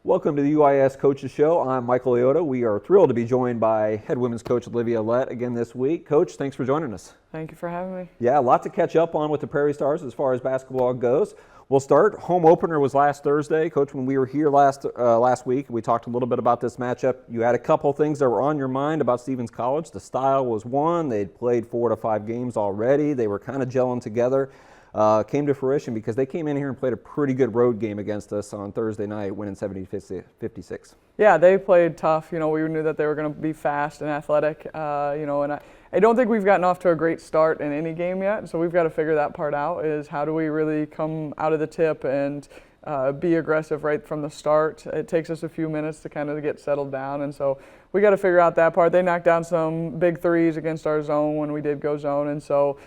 Welcome to the UIS Coaches Show. I'm Michael Leotta. We are thrilled to be joined by head women's coach Olivia Lett again this week. Coach, thanks for joining us. Thank you for having me. Yeah, a lot to catch up on with the Prairie Stars as far as basketball goes. We'll start. Home opener was last Thursday. Coach, when we were here last week, we talked a little bit about this matchup. You had a couple things that were on your mind about Stephens College. The style was one. They'd played 4 to 5 games already. They were kind of gelling together. Came to fruition because they came in here and played a pretty good road game against us on Thursday night, winning 70-56. Yeah, they played tough. We knew that they were going to be fast and athletic. And I don't think we've gotten off to a great start in any game yet. So we've got to figure that part out. Is how do we really come out of the tip and be aggressive right from the start? It takes us a few minutes to kind of get settled down, and so we got to figure out that part. They knocked down some big threes against our zone when we did go zone, and so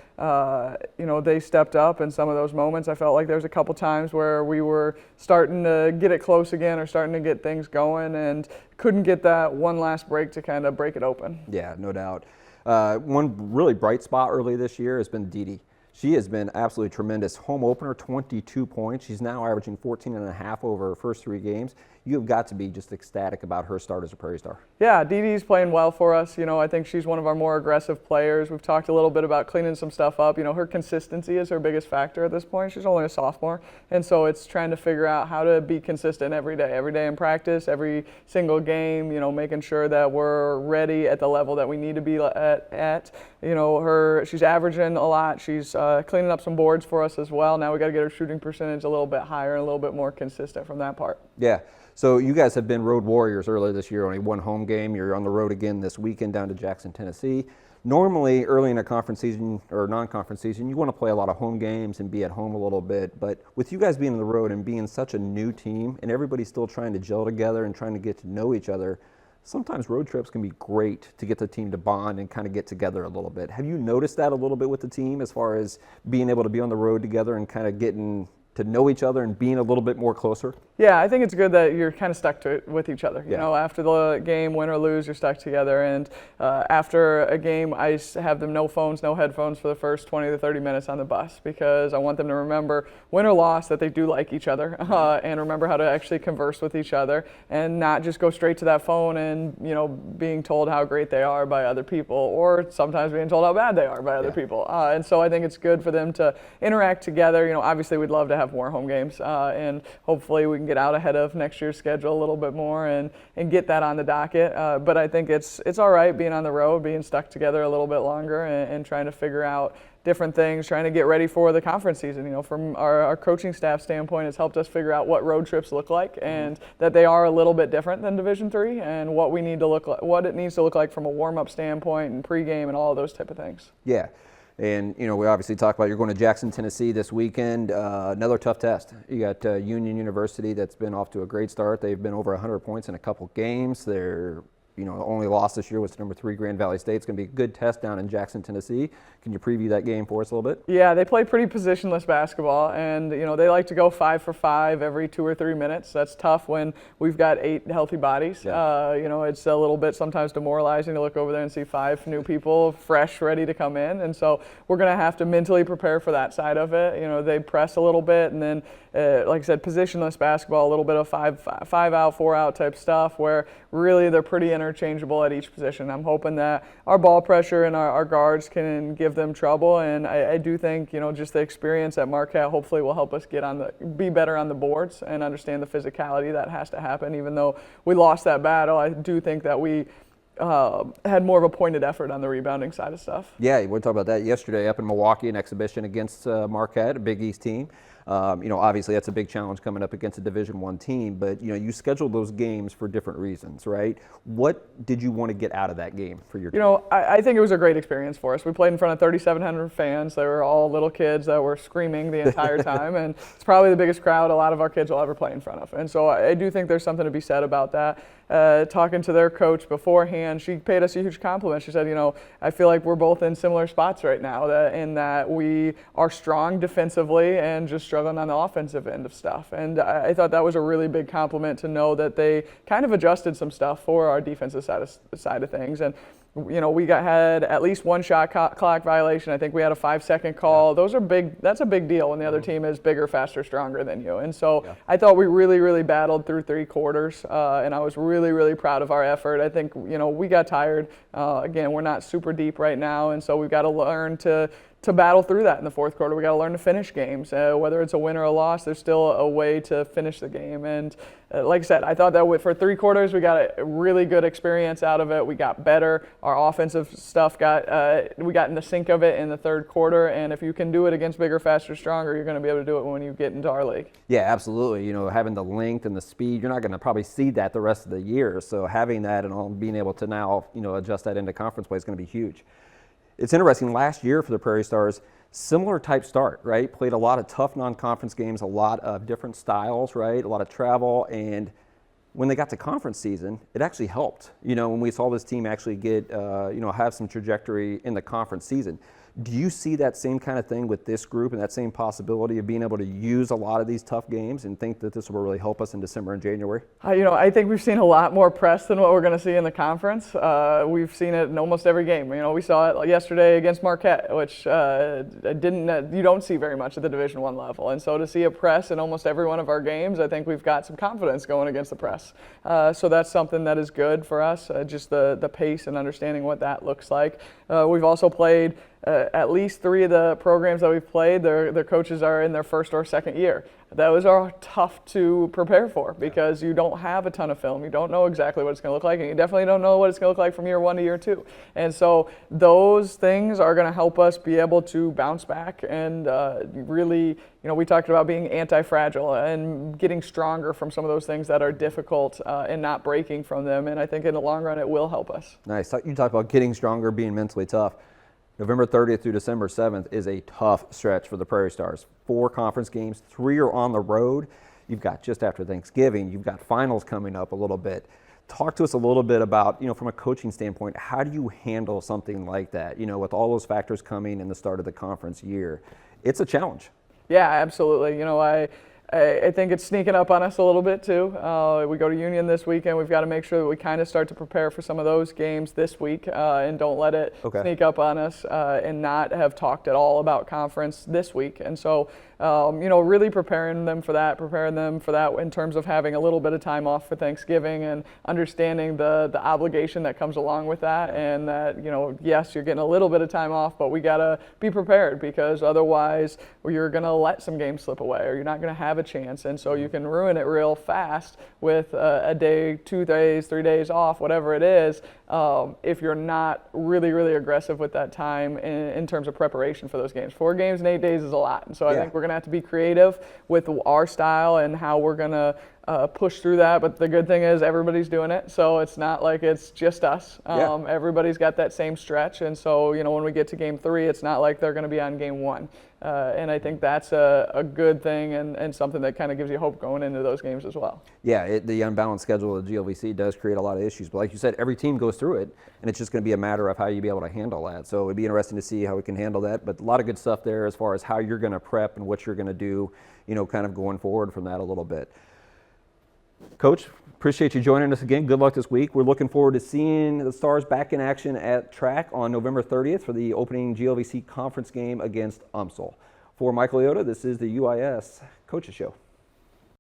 they stepped up in some of those moments. I felt like there was a couple times where we were starting to get it close again or starting to get things going and couldn't get that one last break to kind of break it open. Yeah, no doubt. One really bright spot early this year has been Dee Dee. She has been absolutely tremendous. Home opener, 22 points. She's now averaging 14.5 over her first 3 games. You have got to be just ecstatic about her start as a Prairie Star. Yeah, Dee Dee's playing well for us. I think she's one of our more aggressive players. We've talked a little bit about cleaning some stuff up. Her consistency is her biggest factor at this point. She's only a sophomore, and so it's trying to figure out how to be consistent every day in practice, every single game, making sure that we're ready at the level that we need to be at. She's averaging a lot. She's cleaning up some boards for us as well. Now we got to get her shooting percentage a little bit higher and a little bit more consistent from that part. Yeah. So you guys have been road warriors earlier this year. Only one home game. You're on the road again this weekend down to Jackson, Tennessee. Normally, early in a conference season or non-conference season, you want to play a lot of home games and be at home a little bit. But with you guys being on the road and being such a new team and everybody's still trying to gel together and trying to get to know each other, sometimes road trips can be great to get the team to bond and kind of get together a little bit. Have you noticed that a little bit with the team as far as being able to be on the road together and kind of getting to know each other and being a little bit more closer? Yeah, I think it's good that you're kind of stuck with each other. Yeah. After the game, win or lose, you're stuck together. And after a game, I have them no phones, no headphones for the first 20 to 30 minutes on the bus because I want them to remember, win or loss, that they do like each other and remember how to actually converse with each other and not just go straight to that phone and, being told how great they are by other people or sometimes being told how bad they are by other people. And so I think it's good for them to interact together. Obviously we'd love to have more home games and hopefully we can get out ahead of next year's schedule a little bit more and get that on the docket. But I think it's all right being on the road, being stuck together a little bit longer and trying to figure out different things, trying to get ready for the conference season. From our coaching staff standpoint, it's helped us figure out what road trips look like and that they are a little bit different than Division III and what we need to look like, what it needs to look like from a warm-up standpoint and pregame and all of those type of things. Yeah. And, we obviously talked about you're going to Jackson, Tennessee this weekend. Another tough test. You got Union University that's been off to a great start. They've been over 100 points in a couple games. They're only loss this year was number 3 Grand Valley State. It's going to be a good test down in Jackson, Tennessee. Can you preview that game for us a little bit? Yeah, they play pretty positionless basketball, and they like to go 5 for 5 every 2 or 3 minutes. That's tough when we've got 8 healthy bodies. Yeah. It's a little bit sometimes demoralizing to look over there and see 5 new people fresh, ready to come in, and so we're going to have to mentally prepare for that side of it. They press a little bit, and then, like I said, positionless basketball, a little bit of 5 out, 4 out type stuff, where really they're pretty interchangeable at each position. I'm hoping that our ball pressure and our guards can give them trouble, and I do think just the experience at Marquette hopefully will help us be better on the boards and understand the physicality that has to happen. Even though we lost that battle, I do think that we had more of a pointed effort on the rebounding side of stuff. Yeah, we talked about that yesterday up in Milwaukee, an exhibition against Marquette, a Big East team. Obviously that's a big challenge coming up against a Division I team, but you scheduled those games for different reasons, right? What did you want to get out of that game for your team? I think it was a great experience for us. We played in front of 3,700 fans. They were all little kids that were screaming the entire time, and it's probably the biggest crowd a lot of our kids will ever play in front of. And so I do think there's something to be said about that. Talking to their coach beforehand, she paid us a huge compliment. She said, I feel like we're both in similar spots right now, in that we are strong defensively and just struggling on the offensive end of stuff. And I thought that was a really big compliment to know that they kind of adjusted some stuff for our defensive side of things. And We had at least one shot clock violation. I think we had a 5-second call. Those are big. That's a big deal when the other team is bigger, faster, stronger than you. And so I thought we really, really battled through 3 quarters, and I was really, really proud of our effort. I think, we got tired. Again, we're not super deep right now, and so we've got to learn to battle through that in the fourth quarter. We got to learn to finish games. Whether it's a win or a loss, there's still a way to finish the game. And like I said, I thought that for 3 quarters, we got a really good experience out of it. We got better. Our offensive stuff we got in the sync of it in the third quarter. And if you can do it against bigger, faster, stronger, you're going to be able to do it when you get into our league. Yeah, absolutely. Having the length and the speed, you're not going to probably see that the rest of the year. So having that and all, being able to now, adjust that into conference play is going to be huge. It's interesting, last year for the Prairie Stars, similar type start, right? Played a lot of tough non-conference games, a lot of different styles, right? A lot of travel, and when they got to conference season, it actually helped. When we saw this team actually get, have some trajectory in the conference season. Do you see that same kind of thing with this group and that same possibility of being able to use a lot of these tough games and think that this will really help us in December and January? I think we've seen a lot more press than what we're going to see in the conference. We've seen it in almost every game. We saw it yesterday against Marquette, which you don't see very much at the Division I level. And so to see a press in almost every one of our games, I think we've got some confidence going against the press. So that's something that is good for us, just the pace and understanding what that looks like. We've also played at least 3 of the programs that we've played, their coaches are in their first or second year. Those are tough to prepare for because you don't have a ton of film. You don't know exactly what it's going to look like, and you definitely don't know what it's going to look like from year 1 to year 2. And so those things are going to help us be able to bounce back and really, we talked about being anti-fragile and getting stronger from some of those things that are difficult and not breaking from them. And I think in the long run, it will help us. Nice. You talked about getting stronger, being mentally tough. November 30th through December 7th is a tough stretch for the Prairie Stars. 4 conference games, 3 are on the road. You've got just after Thanksgiving, you've got finals coming up a little bit. Talk to us a little bit about, from a coaching standpoint, how do you handle something like that, with all those factors coming in the start of the conference year? It's a challenge. Yeah, absolutely. I think it's sneaking up on us a little bit too. We go to Union this weekend. We've got to make sure that we kind of start to prepare for some of those games this week and don't let it sneak up on us and not have talked at all about conference this week. And so, really preparing them for that in terms of having a little bit of time off for Thanksgiving and understanding the obligation that comes along with that, and that, yes, you're getting a little bit of time off, but we got to be prepared because otherwise you're going to let some games slip away or you're not going to have a chance. And so you can ruin it real fast with a day, 2 days, 3 days off, whatever it is, if you're not really, really aggressive with that time in terms of preparation for those games. 4 games in 8 days is a lot. And so I think we're going to have to be creative with our style and how we're going to push through that. But the good thing is everybody's doing it, so it's not like it's just us. Everybody's got that same stretch, and so when we get to game 3, it's not like they're going to be on game 1. And I think that's a good thing and something that kind of gives you hope going into those games as well. Yeah, the unbalanced schedule of the GLVC does create a lot of issues, but like you said, every team goes through it, and it's just going to be a matter of how you be able to handle that. So it'd be interesting to see how we can handle that, but a lot of good stuff there as far as how you're going to prep and what you're going to do, kind of going forward from that a little bit. Coach, appreciate you joining us again. Good luck this week. We're looking forward to seeing the Stars back in action at track on November 30th for the opening GLVC conference game against UMSL. For Michael Leotta, this is the UIS Coaches Show.